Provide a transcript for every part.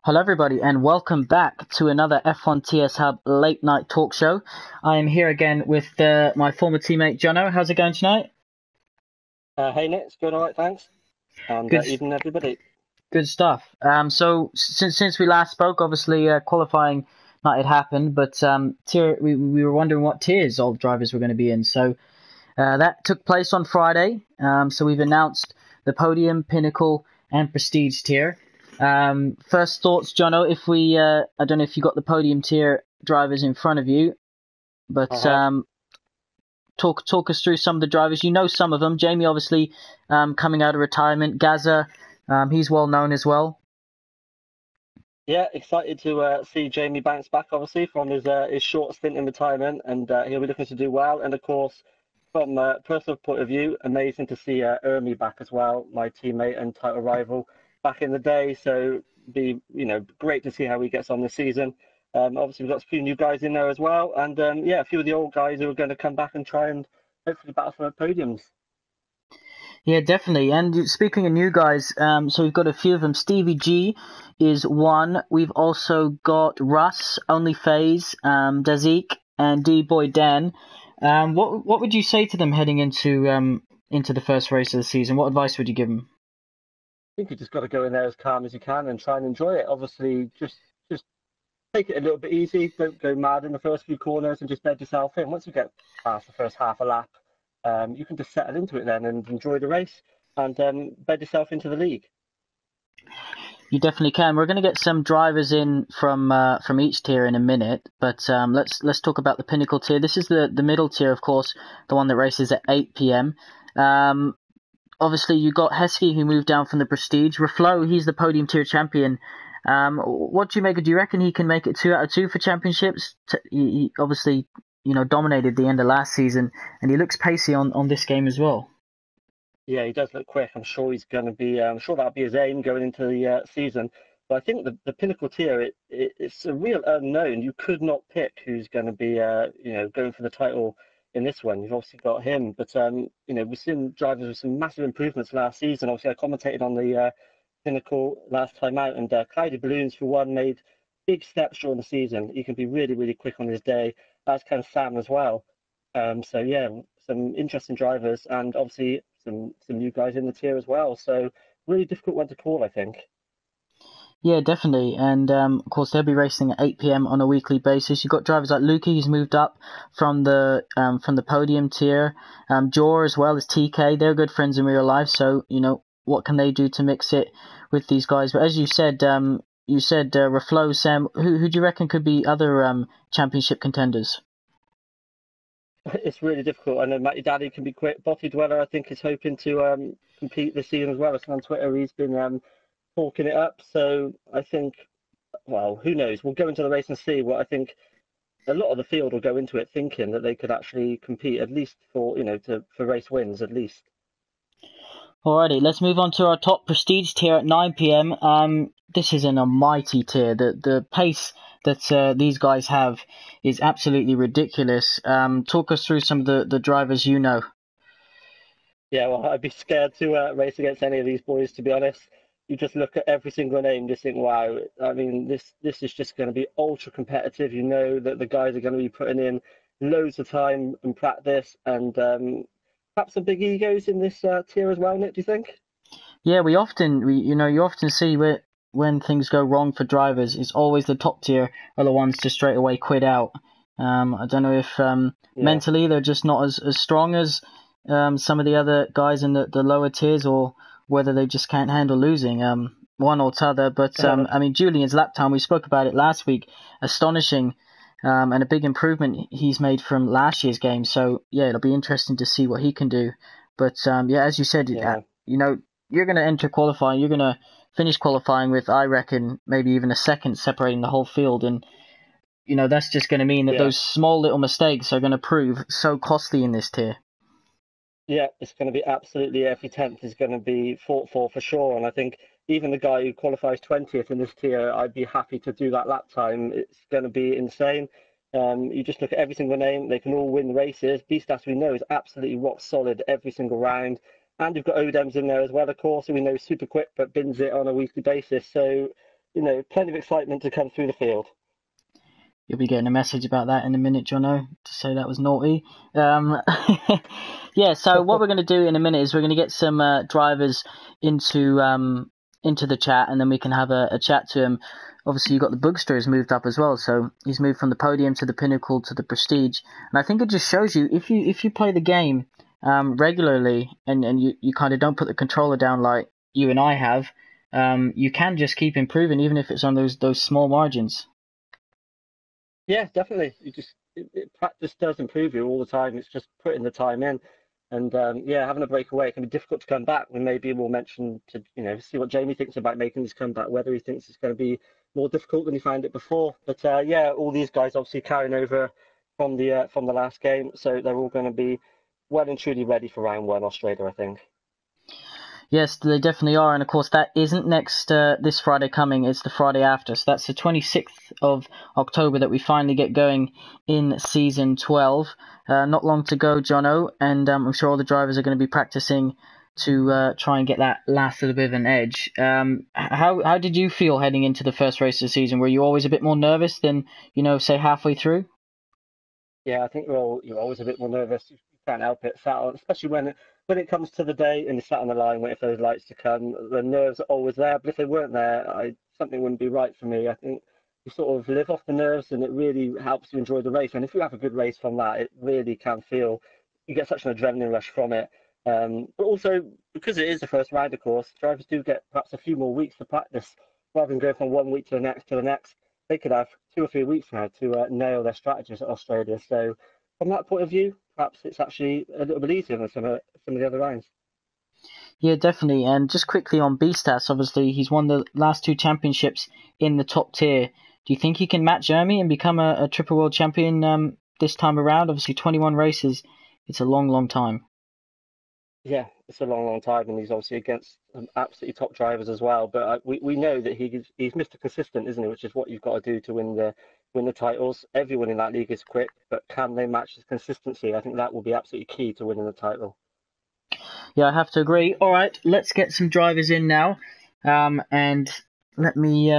Hello, everybody, and welcome back to another F1 TS Hub late night talk show. I am here again with my former teammate Jono. How's it going tonight? Hey Nick, it's going all right, thanks. And Good, evening, everybody. good stuff. So since we last spoke, obviously qualifying night had happened, but we were wondering what tiers all drivers were going to be in. So that took place on Friday. So we've announced the podium, pinnacle, and prestige tier. First thoughts, Jono. If we, I don't know if you got the podium tier drivers in front of you, I but have. talk us through some of the drivers. You know some of them. Jamie, obviously, coming out of retirement. Gaza, he's well known as well. Yeah, excited to see Jamie bounce back, obviously, from his short stint in retirement, and he'll be looking to do well. And of course, from a personal point of view, amazing to see Ermi back as well, my teammate and title rival back in the day. So be great to see how he gets on this season. Obviously, we've got a few new guys in there as well, and yeah, a few of the old guys who are going to come back and try and hopefully battle for podiums. Yeah, definitely. And speaking of new guys, so we've got a few of them. Stevie G is one. We've also got Russ, Only Phase, Dazik, and D Boy Dan. What would you say to them heading into the first race of the season? What advice would you give them? Think you just got to go in there as calm as you can and try and enjoy it. Obviously, just take it a little bit easy. Don't go mad in the first few corners and just bed yourself in. Once you get past the first half a lap, you can just settle into it then and enjoy the race and bed yourself into the league. You definitely can. We're going to get some drivers in from each tier in a minute, but let's talk about the pinnacle tier. This is the middle tier, of course, the one that races at 8 p.m. Um, Obviously, you got Heskey who moved down from the Prestige. Reflo, he's the podium tier champion. What do you make? Do you reckon he can make it 2 out of 2 for championships? He obviously, dominated the end of last season, and he looks pacey on this game as well. Yeah, he does look quick. I'm sure he's going to be. I'm sure that'll be his aim going into the season. But I think the pinnacle tier, it's a real unknown. You could not pick who's going to be, going for the title in this one. You've obviously got him, but we've seen drivers with some massive improvements last season. Obviously, I commentated on the pinnacle last time out, and Cloudy Balloons for one made big steps during the season. He can be really, really quick on his day. That's kind of Sam as well. So yeah, some interesting drivers, and obviously some new guys in the tier as well. So really difficult one to call, I think. Yeah, definitely. And of course, they'll be racing at 8 p.m. on a weekly basis. You've got drivers like Luki, who's moved up from the podium tier. Jor as well as TK. They're good friends in real life. So what can they do to mix it with these guys? But as you said Reflo, Sam. Who do you reckon could be other championship contenders? It's really difficult. I know Matty Daddy can be quick. Botty Dweller, I think, is hoping to compete this season as well. I've seen on Twitter he's been talking it up. So I think, well, who knows? We'll go into the race and see. What I think a lot of the field will go into it thinking that they could actually compete at least for for race wins at least. Alrighty, let's move on to our top prestige tier at 9 p.m. This is an almighty tier. The pace that these guys have is absolutely ridiculous. Talk us through some of the drivers you know. Yeah, well, I'd be scared to race against any of these boys, to be honest. You just look at every single name, just think, wow. I mean, this is just going to be ultra competitive. You know that the guys are going to be putting in loads of time and practice, and perhaps some big egos in this tier as well, Nick. Do you think? Yeah, you often see when things go wrong for drivers, it's always the top tier are the ones to straight away quit out. I don't know if Yeah, mentally they're just not as strong as some of the other guys in the lower tiers, or whether they just can't handle losing. One or t'other. But I mean, Julian's lap time, we spoke about it last week, astonishing, and a big improvement he's made from last year's game. So yeah, it'll be interesting to see what he can do. But yeah, as you said, yeah, you know, you're going to enter qualifying. You're going to finish qualifying with, I reckon, maybe even a second separating the whole field, and that's just going to mean that yeah. those small little mistakes are going to prove so costly in this tier. Yeah, it's going to be absolutely every tenth is going to be fought for sure. And I think even the guy who qualifies 20th in this tier, I'd be happy to do that lap time. It's going to be insane. You just look at every single name, they can all win races. Beastas, we know, is absolutely rock solid every single round. And you've got Odems in there as well, of course, who we know is super quick but bins it on a weekly basis. So plenty of excitement to come through the field. You'll be getting a message about that in a minute, Jono, to say that was naughty. Yeah, so what we're going to do in a minute is we're going to get some drivers into the chat, and then we can have a chat to him. Obviously, you've got the Bookster has moved up as well, so he's moved from the podium to the pinnacle to the prestige. And I think it just shows you, if you play the game regularly and you kind of don't put the controller down like you and I have, you can just keep improving, even if it's on those small margins. Yeah, definitely. Practice does improve you all the time. It's just putting the time in, and yeah, having a breakaway can be difficult to come back. And maybe we'll mention to see what Jamie thinks about making this comeback, whether he thinks it's going to be more difficult than he found it before. But yeah, all these guys obviously carrying over from the last game, so they're all going to be well and truly ready for round one, Australia, I think. Yes, they definitely are, and of course that isn't next this Friday coming. It's the Friday after, so that's the 26th of October that we finally get going in season 12. Not long to go, Jono, and I'm sure all the drivers are going to be practicing to try and get that last little bit of an edge. How did you feel heading into the first race of the season? Were you always a bit more nervous than say halfway through? Yeah, I think you're always a bit more nervous. You can't help it, especially when it comes to the day and you sat on the line waiting for those lights to come. The nerves are always there, but if they weren't there, something wouldn't be right for me. I think you sort of live off the nerves, and it really helps you enjoy the race. And if you have a good race from that, it really can feel you get such an adrenaline rush from it. But also because it is the first rider course, drivers do get perhaps a few more weeks to practice rather than go from one week to the next. They could have 2 or 3 weeks now to nail their strategies at Australia. So from that point of view, perhaps it's actually a little bit easier than some of the other rounds. Yeah, definitely. And just quickly on B-Stats, obviously he's won the last two championships in the top tier. Do you think he can match Jeremy and become a triple world champion this time around? Obviously 21 races, it's a long, long time. Yeah, it's a long, long time, and he's obviously against some absolutely top drivers as well. But we know that he's Mr. Consistent, isn't he? Which is what you've got to do to win the titles. Everyone in that league is quick, but can they match his consistency? I think that will be absolutely key to winning the title. Yeah, I have to agree. All right, let's get some drivers in now. And let me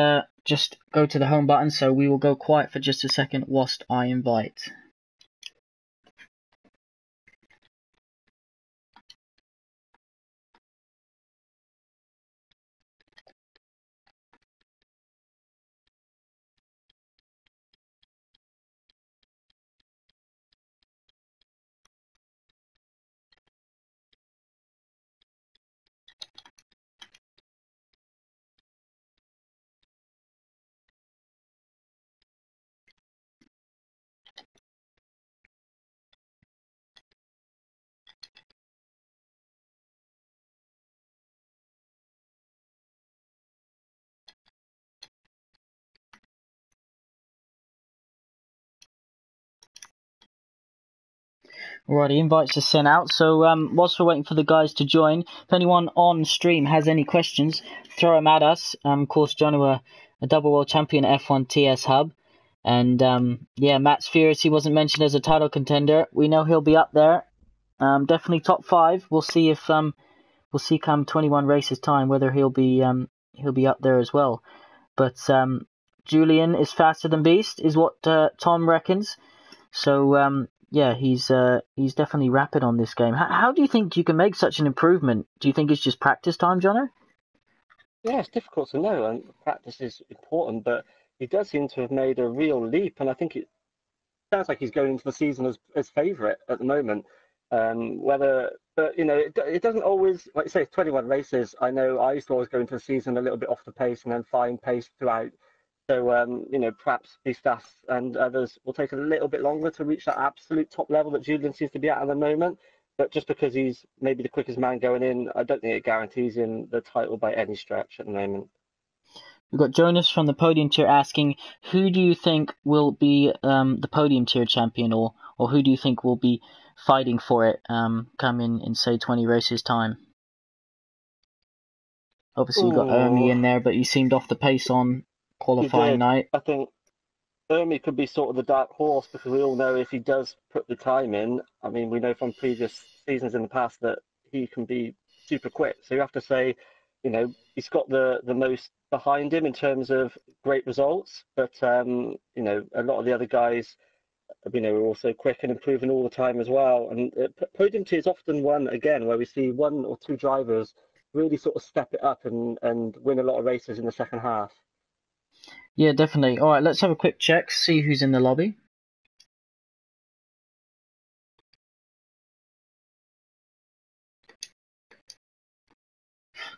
just go to the home button, so we will go quiet for just a second whilst I invite. Alrighty, invites are sent out. So whilst we're waiting for the guys to join, if anyone on stream has any questions, throw them at us. Of course, John, a double world champion at F1 TS Hub. And yeah, Matt's furious he wasn't mentioned as a title contender. We know he'll be up there. Definitely top 5. We'll see if we'll see come 21 races time whether he'll be up there as well. But Julian is faster than Beast, is what Tom reckons. So yeah, he's definitely rapid on this game. How do you think you can make such an improvement? Do you think it's just practice time, Jono? Yeah, it's difficult to know, and practice is important, but he does seem to have made a real leap, and I think it sounds like he's going into the season as favourite at the moment. But it doesn't always, like you say, 21 races. I know I used to always go into the season a little bit off the pace and then find pace throughout. So perhaps Bistas and others will take a little bit longer to reach that absolute top level that Julian seems to be at the moment. But just because he's maybe the quickest man going in, I don't think it guarantees him the title by any stretch at the moment. We've got Jonas from the podium tier asking, who do you think will be the podium tier champion, or who do you think will be fighting for it come in say 20 races time? Obviously you've got Ermi Ooh, in there, but he seemed off the pace on he qualifying did. night. I think Ermi could be sort of the dark horse because we all know if he does put the time in, I mean, we know from previous seasons in the past that he can be super quick. So you have to say, he's got the most behind him in terms of great results, but you know, a lot of the other guys, you know, are also quick and improving all the time as well. And podium tier is often one again where we see one or two drivers really sort of step it up and win a lot of races in the second half. Yeah, definitely. All right, let's have a quick check, see who's in the lobby.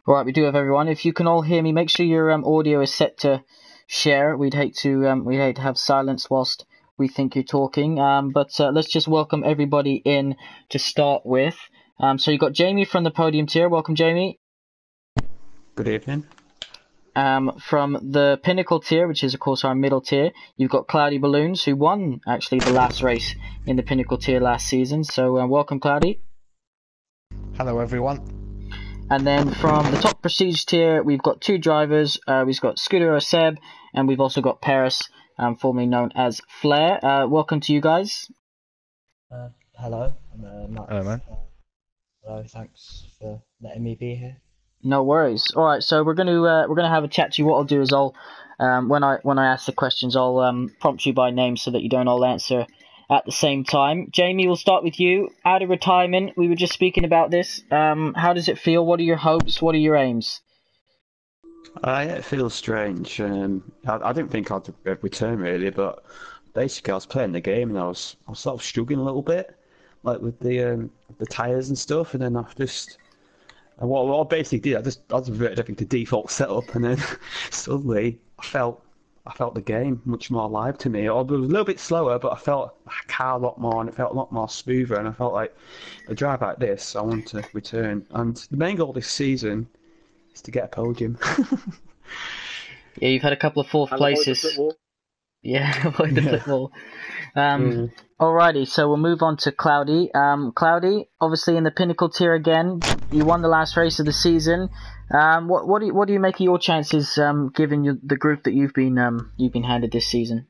All right, we do have everyone. If you can all hear me, make sure your audio is set to share. We'd hate to have silence whilst we think you're talking. But let's just welcome everybody in to start with. So you've got Jamie from the podium tier. Welcome, Jamie. Good evening. From the pinnacle tier, which is of course our middle tier, you've got Cloudy Balloons, who won actually the last race in the pinnacle tier last season. So welcome, Cloudy. Hello, everyone. And then from the top prestige tier, we've got two drivers. We've got Scudero Seb, and we've also got Paris, formerly known as Flair. Welcome to you guys. Hello, I'm Max. Hello, man. Hello, thanks for letting me be here. No worries. All right, so we're gonna have a chat to you. What I'll do is I'll when I ask the questions, I'll prompt you by name so that you don't all answer at the same time. Jamie, we'll start with you. Out of retirement, we were just speaking about this. How does it feel? What are your hopes? What are your aims? Yeah, it feels strange. I didn't think I'd return really, but basically I was playing the game and I was sort of struggling a little bit, like with the tires and stuff, and then what I basically did, I just reverted everything to default setup, and then suddenly I felt the game much more alive to me. It was a little bit slower, but I felt my car a lot more, and it felt a lot more smoother. And I felt like a drive like this, I want to return. And the main goal this season is to get a podium. Yeah, you've had a couple of fourth places. Yeah, avoid the football. Alrighty, so we'll move on to Cloudy. Cloudy, obviously in the pinnacle tier again. You won the last race of the season. What do you make of your chances, given the group that you've been handed this season?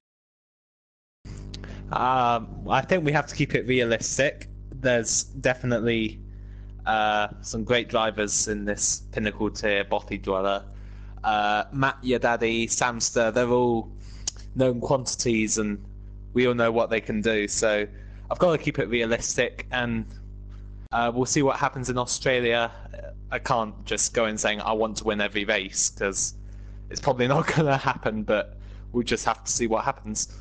I think we have to keep it realistic. There's definitely some great drivers in this pinnacle tier. Bothy Dweller, Matt Your Daddy, Samster. They're all known quantities, and we all know what they can do. So I've got to keep it realistic, and we'll see what happens in Australia. I can't just go in saying I want to win every race, because it's probably not going to happen, but we'll just have to see what happens.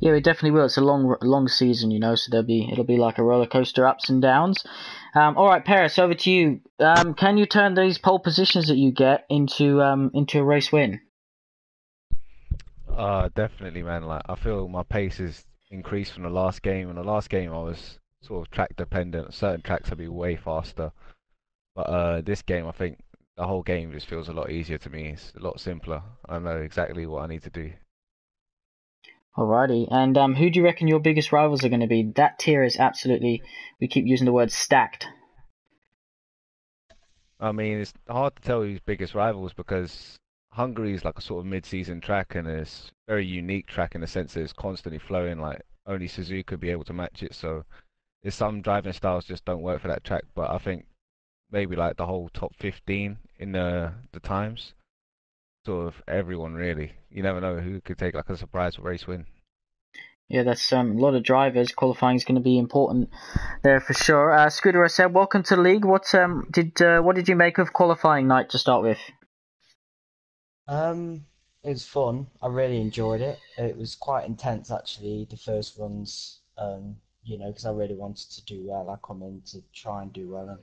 Yeah, it definitely will. It's a long season, you know, so it'll be like a roller coaster, ups and downs. All right, Paris, over to you. Can you turn these pole positions that you get into a race win? Definitely, man. Like, I feel my pace is increased from the last game. In the last game, I was sort of track dependent. Certain tracks I'd be way faster, but this game, I think the whole game just feels a lot easier to me. It's a lot simpler. I know exactly what I need to do. Alrighty, and who do you reckon your biggest rivals are going to be? That tier is absolutely, we keep using the word stacked. I mean, it's hard to tell who's biggest rivals because Hungary is like a sort of mid-season track, and it's a very unique track in the sense that it's constantly flowing. Like only Suzuka could be able to match it. So there's some driving styles just don't work for that track. But I think maybe like the whole top 15 in the times, sort of everyone really. You never know who could take like a surprise race win. Yeah, that's a lot of drivers. Qualifying is going to be important there for sure. Scooter said, "Welcome to the league. What did you make of qualifying night to start with?" It was fun. I really enjoyed it. It was quite intense actually, the first runs, because I really wanted to do well. I come in to try and do well,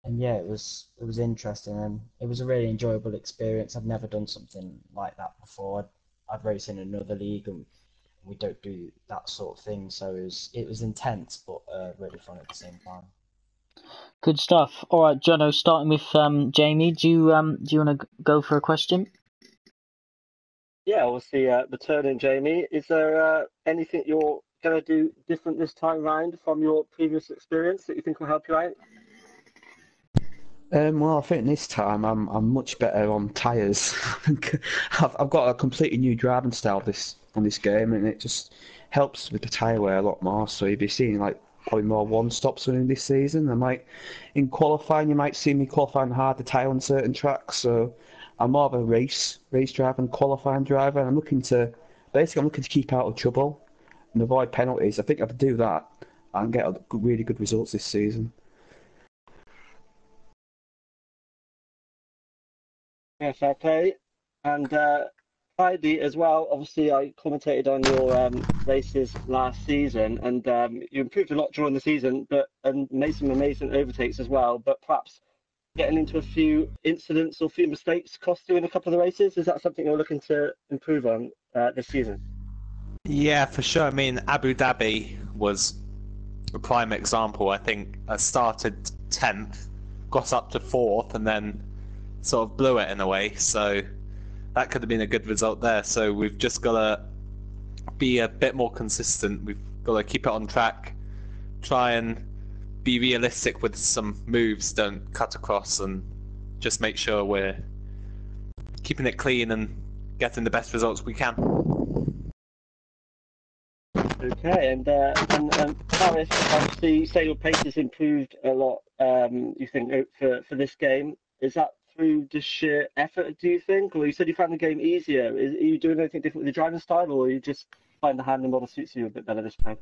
and yeah, it was interesting, and it was a really enjoyable experience. I've never done something like that before. I'd race in another league, and we don't do that sort of thing, so it was intense, but really fun at the same time. Good stuff. All right, Jono, starting with Jamie. Do you want to go for a question? Yeah, obviously, returning Jamie. Is there anything you're going to do different this time round from your previous experience that you think will help you out? Well, I think this time I'm much better on tyres. I've got a completely new driving style on this game, and it just helps with the tyre wear a lot more. So you'll be seeing like probably more one-stops winning this season. In qualifying, you might see me qualifying hard the tyre on certain tracks. So I'm more of a race driver and qualifying driver, and I'm looking to keep out of trouble and avoid penalties. I think if I do that, I can get really good results this season. Yeah, fair play. And Heidi as well. Obviously, I commentated on your races last season, and you improved a lot during the season, and made some amazing overtakes as well. But perhaps getting into a few incidents or a few mistakes cost you in a couple of the races. Is that something you're looking to improve on this season? Yeah, for sure. I mean, Abu Dhabi was a prime example. I think I started 10th, got up to 4th, and then sort of blew it in a way. So that could have been a good result there. So we've just got to be a bit more consistent. We've got to keep it on track, try and be realistic with some moves, don't cut across, and just make sure we're keeping it clean and getting the best results we can. Okay, and Paris, obviously, you say your pace has improved a lot. You think for this game, is that through just sheer effort? Do you think, or you said you found the game easier? Are you doing anything different with your driving style, or you just find the handling model suits you a bit better this time?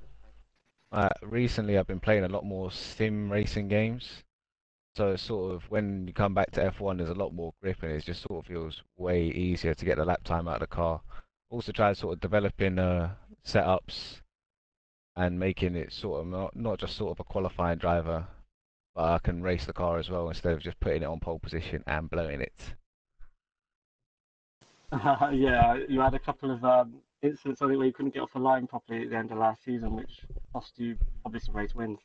Recently, I've been playing a lot more sim racing games. So it's sort of when you come back to F1, there's a lot more grip, and it just sort of feels way easier to get the lap time out of the car. Also, try sort of developing setups and making it sort of not just sort of a qualifying driver, but I can race the car as well instead of just putting it on pole position and blowing it. Yeah, you had a couple of incidents, I think, where you couldn't get off the line properly at the end of last season, which cost you probably some race wins.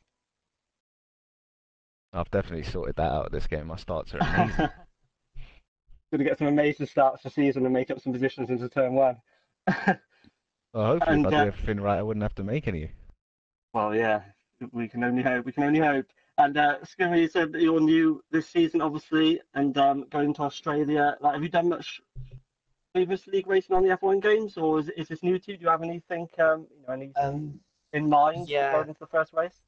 I've definitely sorted that out this game. My starts are amazing. Going to get some amazing starts for season and make up some positions into turn one. Well, hopefully, And if I do everything right, I wouldn't have to make any. well, yeah, we can only hope. We can only hope. And Skimmy, you said that you're new this season, obviously, and going to Australia. Like, have you done much previous league racing on the F1 games, or is this new to you? Do you have anything, anything in mind Yeah. going into the first race?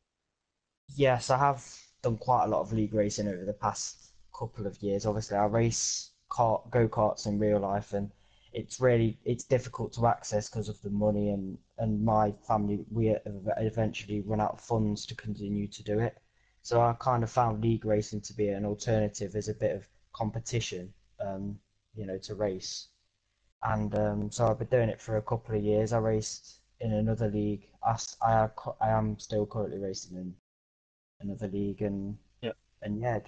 Yes, I have done quite a lot of league racing over the past couple of years. Obviously, I race go-karts in real life, and it's difficult to access because of the money, and my family, we eventually run out of funds to continue to do it. So I kind of found league racing to be an alternative as a bit of competition, to race. And so I've been doing it for a couple of years. I raced in another league. I am still currently racing in another league, and Yeah. and yeah,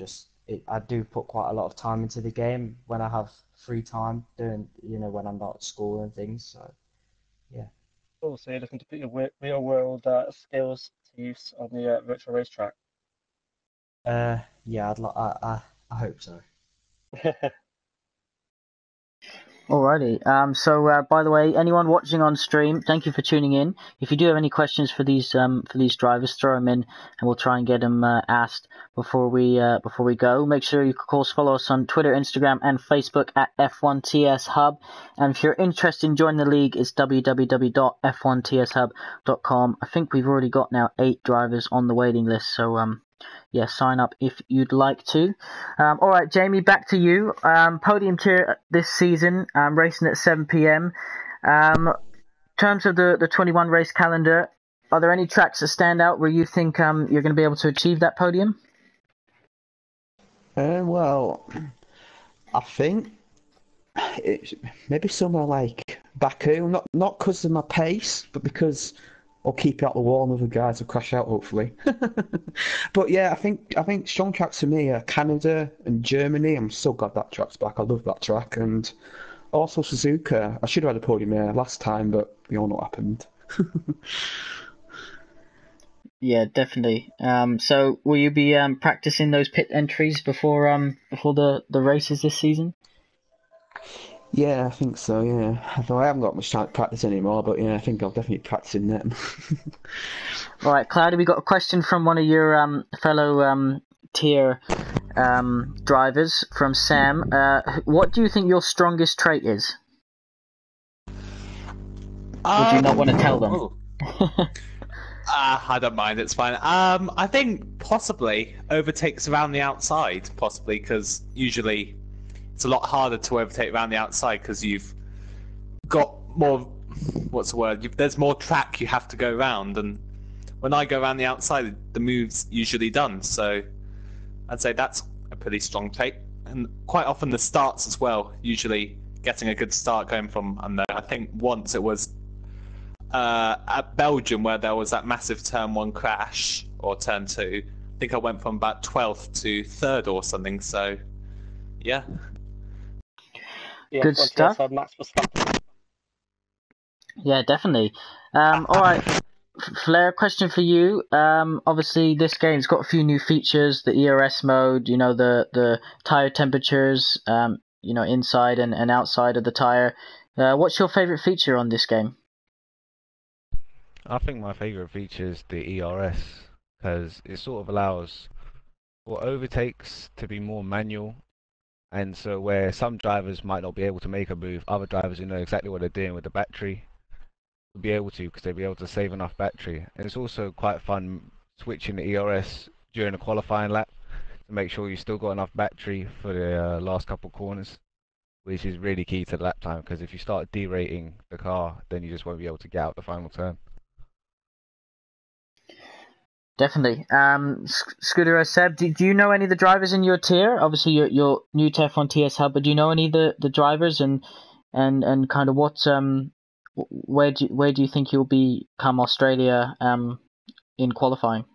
I do put quite a lot of time into the game when I have free time doing, when I'm not at school and things. So yeah. Cool. So you're looking to put your real world skills to use on the virtual racetrack. Yeah, I hope so. Alrighty. So by the way, anyone watching on stream, thank you for tuning in. If you do have any questions for these drivers, throw them in, and we'll try and get them asked before we go. Make sure you, of course, follow us on Twitter, Instagram, and Facebook at F1TS Hub. And if you're interested in joining the league, it's www.f1tshub.com. I think we've already got now 8 drivers on the waiting list. So yeah, sign up if you'd like to. All right, Jamie, back to you. Podium tier this season, racing at 7 p.m. In terms of the 21 race calendar, are there any tracks that stand out where you think you're going to be able to achieve that podium? Well, I think it's maybe somewhere like Baku, not because of my pace, but because I'll keep it out the wall and other guys will crash out, hopefully. But yeah, I think strong tracks for me are Canada and Germany. I'm so glad that track's back. I love that track. And also Suzuka. I should have had a podium there last time, but we all know what happened. Yeah, definitely. So will you be practicing those pit entries before the races this season? Yeah, I think so, yeah. Although I haven't got much time to practice anymore, but yeah, I think I'll definitely be practicing them. All right, Cloudy, we got a question from one of your fellow tier drivers, from Sam. What do you think your strongest trait is? Would you not want to tell them? I don't mind, it's fine. I think possibly overtakes around the outside, possibly, because usually it's a lot harder to overtake around the outside because you've got more. What's the word? There's more track you have to go around, and when I go around the outside, the move's usually done. So I'd say that's a pretty strong trait, and quite often the starts as well. Usually getting a good start going from, I think once it was at Belgium where there was that massive turn 1 crash or turn 2. I think I went from about 12th to 3rd or something. So yeah, Good stuff. Max Verstappen. Yeah, definitely. All right, Flair, question for you. Obviously, this game's got a few new features: the ERS mode, the tire temperatures, inside and outside of the tire. What's your favorite feature on this game? I think my favorite feature is the ERS because it sort of allows for overtakes to be more manual, and so where some drivers might not be able to make a move, other drivers who know exactly what they're doing with the battery will be able to because they'll be able to save enough battery. And it's also quite fun switching the ERS during a qualifying lap to make sure you still got enough battery for the last couple corners, which is really key to the lap time because if you start derating the car, then you just won't be able to get out the final turn. Definitely. Scooter, Seb, do you know any of the drivers in your tier? Obviously, you're new to F1 TS Hub, but do you know any of the drivers and kind of what where do you think you'll be come Australia in qualifying?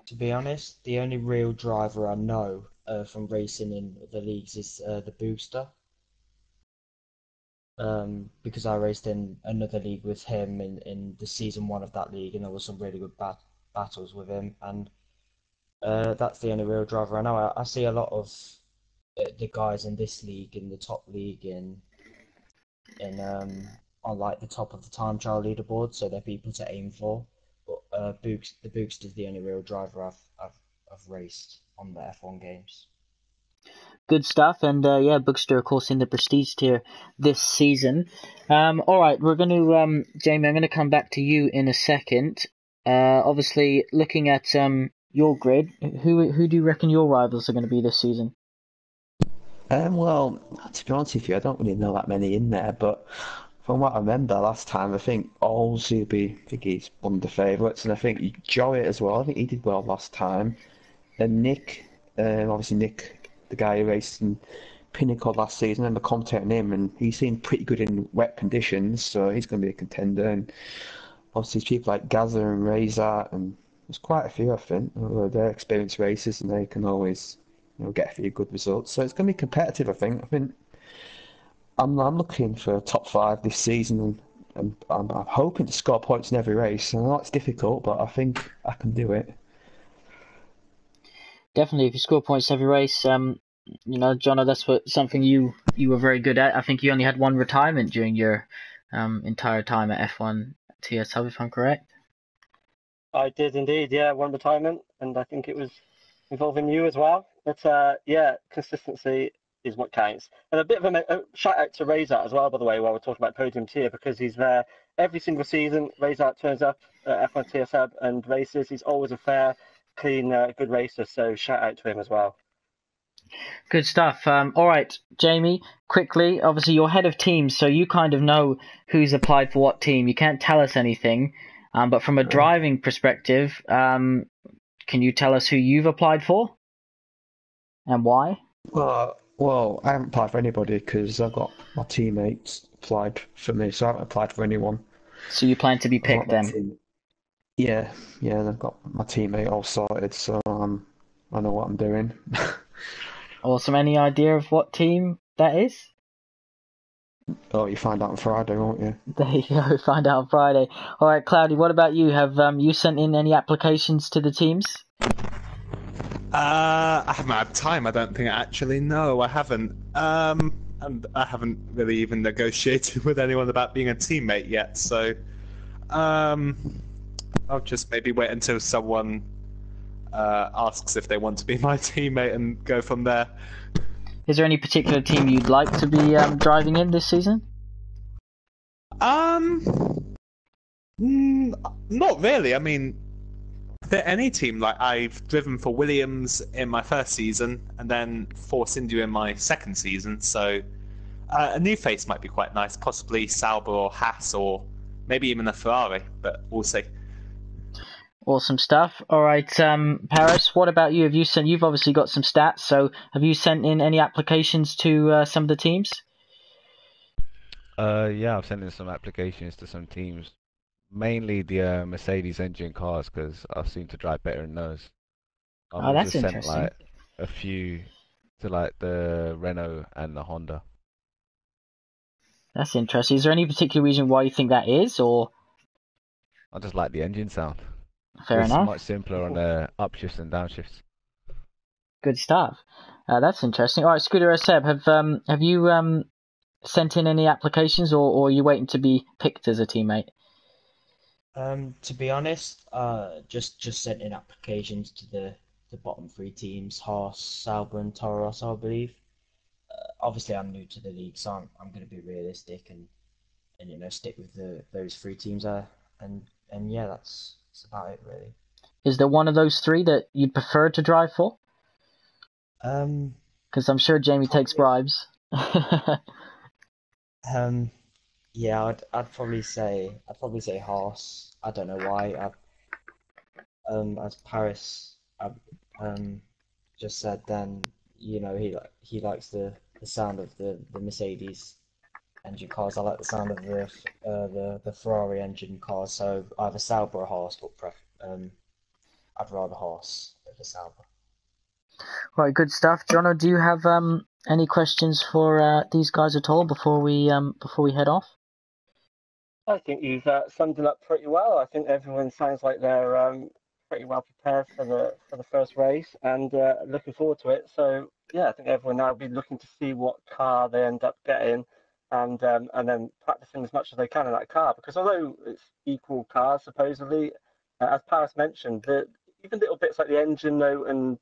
To be honest, the only real driver I know from racing in the leagues is the Booster. Because I raced in another league with him in the season 1 of that league, and there was some really good battles with him, and that's the only real driver I know. I see a lot of the guys in this league, in the top league, in on like the top of the time trial leaderboard, so they're people to aim for. But the Booster is the only real driver I've raced on the F1 games. Good stuff, and Bookster, of course, in the Prestige tier this season. All right, we're going to, Jamie, I'm going to come back to you in a second. Obviously, looking at your grid, who do you reckon your rivals are going to be this season? Well, to be honest with you, I don't really know that many in there, but from what I remember last time, I think Olsey I think he's one of the favourites, and I think Joey as well. I think he did well last time. And Nick, obviously Nick, the guy who raced in Pinnacle last season, I remember commentating him, and he seemed pretty good in wet conditions, so he's going to be a contender. And obviously, there's people like Gaza and Razor, and there's quite a few, I think. They're experienced racers, and they can always, get a few good results. So it's going to be competitive, I think. I'm looking for a top 5 this season, and I'm hoping to score points in every race. I know it's difficult, but I think I can do it. Definitely, if you score points every race, Jono, that's something you were very good at. I think you only had one retirement during your entire time at F1 TS Hub, if I'm correct. I did indeed, yeah, one retirement, and I think it was involving you as well. But consistency is what counts. And a bit of a shout out to Razor as well, by the way, while we're talking about podium tier, because he's there every single season. Razor turns up at F1 TS Hub and races. He's always a fair, clean, good racer. So shout out to him as well. Good stuff. All right, Jamie, quickly, obviously you're head of teams, so you kind of know who's applied for what team. You can't tell us anything, but from a driving perspective, can you tell us who you've applied for and why? Well, I haven't applied for anybody because I've got my teammates applied for me, so I haven't applied for anyone. So you plan to be picked then? Yeah, I've got my teammate all sorted, so I know what I'm doing. Awesome. Any idea of what team that is? Oh, you find out on Friday, won't you? There you go, find out on Friday. All right, Cloudy, what about you? Have you sent in any applications to the teams? I haven't had time, I don't think, actually. No, I haven't. And I haven't really even negotiated with anyone about being a teammate yet, so I'll just maybe wait until someone asks if they want to be my teammate and go from there. Is there any particular team you'd like to be driving in this season? Not really. I mean, I fit any team. Like, I've driven for Williams in my first season and then Force India in my second season, so a new face might be quite nice, possibly Sauber or Haas or maybe even a Ferrari, but we'll see. Awesome stuff. All right, Paris, what about you? You've obviously got some stats, so have you sent in any applications to some of the teams? Yeah, I've sent in some applications to some teams, mainly the Mercedes engine cars because I seem to drive better in those. I've Oh, also that's sent interesting. like a few to like the Renault and the Honda. That's interesting. Is there any particular reason why you think that is, or I just like the engine sound. fair It's enough? much simpler on the upshifts and downshifts. Good stuff. That's interesting. All right, Scooter or Seb, have you sent in any applications, or are you waiting to be picked as a teammate? To be honest, just sent in applications to the bottom three teams, Haas, Sauber, and Toro Rosso, I believe. Obviously, I'm new to the league, so I'm going to be realistic and stick with those three teams there. And yeah, that's about it really. Is there one of those three that you'd prefer to drive for? Um, Because I'm sure Jamie takes probably, bribes. um, yeah, I'd probably say Haas. I don't know why. As Paris, just said, then he likes the sound of the Mercedes engine cars. I like the sound of the Ferrari engine cars. So either Sauber or Haas, but I'd rather Haas over Sauber. Right, good stuff. Jono, do you have any questions for these guys at all before we head off? I think you've summed it up pretty well. I think everyone sounds like they're pretty well prepared for the first race and looking forward to it. So yeah, I think everyone now will be looking to see what car they end up getting, and then practicing as much as they can in that car. Because although it's equal cars supposedly, as Paris mentioned, even little bits like the engine note and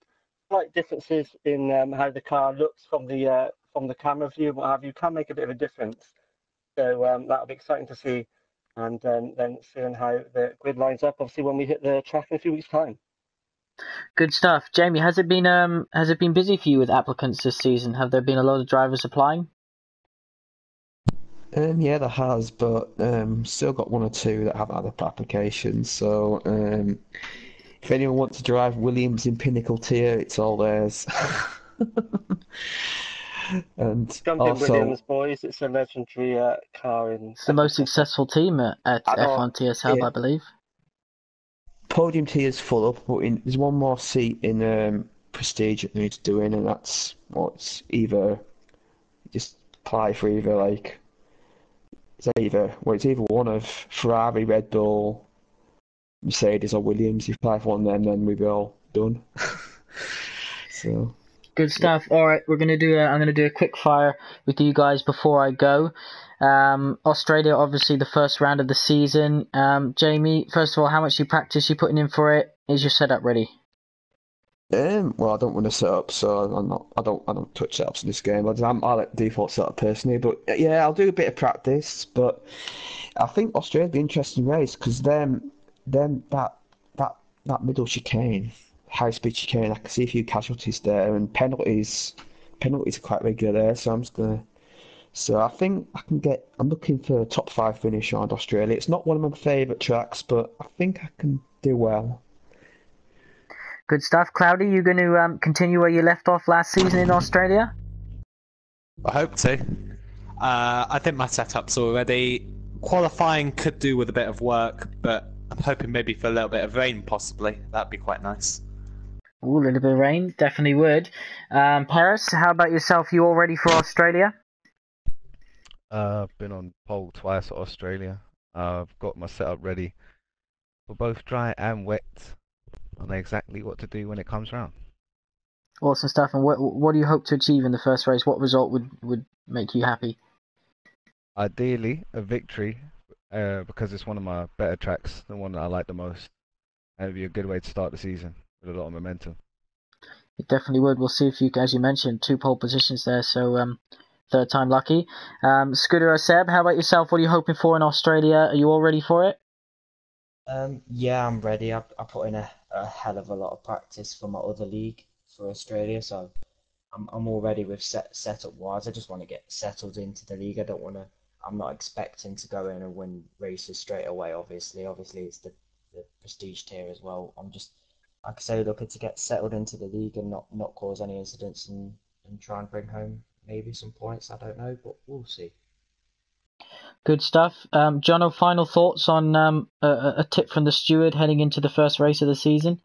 slight differences in how the car looks from the camera view and what have you can make a bit of a difference. So that'll be exciting to see, and then seeing how the grid lines up. Obviously, when we hit the track in a few weeks' time. Good stuff. Jamie, has it been busy for you with applicants this season? Have there been a lot of drivers applying? Yeah, there has, but still got one or two that haven't had their applications. So if anyone wants to drive Williams in Pinnacle tier, it's all theirs. And Jump in, also, Williams, boys. It's a legendary car in It's the most F1 football. successful team at I know, F1 TS Hub, yeah, I believe. podium tier's full up, but there's one more seat in Prestige that they need to do in, and that's what's either just apply for either like it's either one of Ferrari, Red Bull, Mercedes, or Williams. If you apply for one of them, then we'll be all done. So Good yeah. stuff. All right, I'm gonna do a quick fire with you guys before I go. Australia, obviously the first round of the season. Jamie, first of all, how much you practice? You putting in for it? Is your setup ready? Well, I don't want to set up, so I'm not. I don't touch setups in this game. I like default setup personally, but yeah, I'll do a bit of practice. But I think Australia'd be an interesting race because them that that middle chicane, high speed chicane, I can see a few casualties there, and penalties are quite regular there. So I'm just gonna. So I think I can get. I'm looking for a top five finish around Australia. It's not one of my favourite tracks, but I think I can do well. Good stuff. Cloudy, you going to continue where you left off last season in Australia? I hope to. I think my setup's already. Qualifying could do with a bit of work, but I'm hoping maybe for a little bit of rain, possibly. That'd be quite nice. Ooh, a little bit of rain, definitely would. Paris, how about yourself? You all ready for Australia? I've been on pole twice at Australia. I've got my setup ready for both dry and wet. I know exactly what to do when it comes round. Awesome stuff. And what do you hope to achieve in the first race? What result would make you happy? Ideally, a victory, because it's one of my better tracks, the one that I like the most. And it'd be a good way to start the season with a lot of momentum. It definitely would. We'll see if you, as you mentioned, 2 pole positions there, so third time lucky. Scooter or Seb, how about yourself? What are you hoping for in Australia? Are you all ready for it? Yeah, I'm ready. I put in a a hell of a lot of practice for my other league for Australia, so I'm all ready with setup wise. I just want to get settled into the league. I don't want to. I'm not expecting to go in and win races straight away. Obviously it's the prestige tier as well. I'm just, like I say, looking to get settled into the league and not cause any incidents and try and bring home maybe some points. I don't know, but we'll see. Good stuff. Jono, final thoughts on a tip from the steward heading into the first race of the season?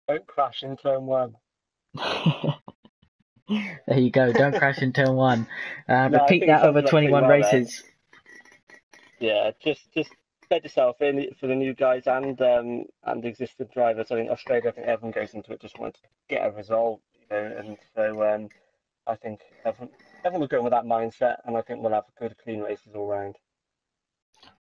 Don't crash in turn one. There you go. Don't crash in turn one. No, I Repeat think that it sums over it up pretty 21 well there. races. Yeah, just bed yourself in for the new guys and existing drivers. I think Australia, I think everyone goes into it just wanting to get a result, and so I think everyone will go in with that mindset, and I think we'll have good, clean races all round.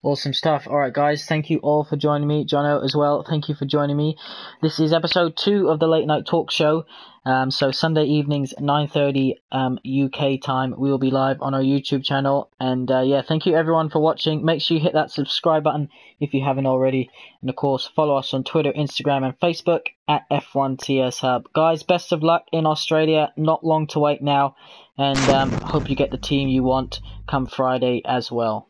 Awesome stuff. All right, guys. Thank you all for joining me. Jono as well. Thank you for joining me. This is episode 2 of the Late Night Talk Show. So Sunday evenings, 9:30 UK time, we will be live on our YouTube channel. And yeah, thank you everyone for watching. Make sure you hit that subscribe button if you haven't already. And of course, follow us on Twitter, Instagram, and Facebook at F1TS Hub. Guys, best of luck in Australia. Not long to wait now. And hope you get the team you want come Friday as well.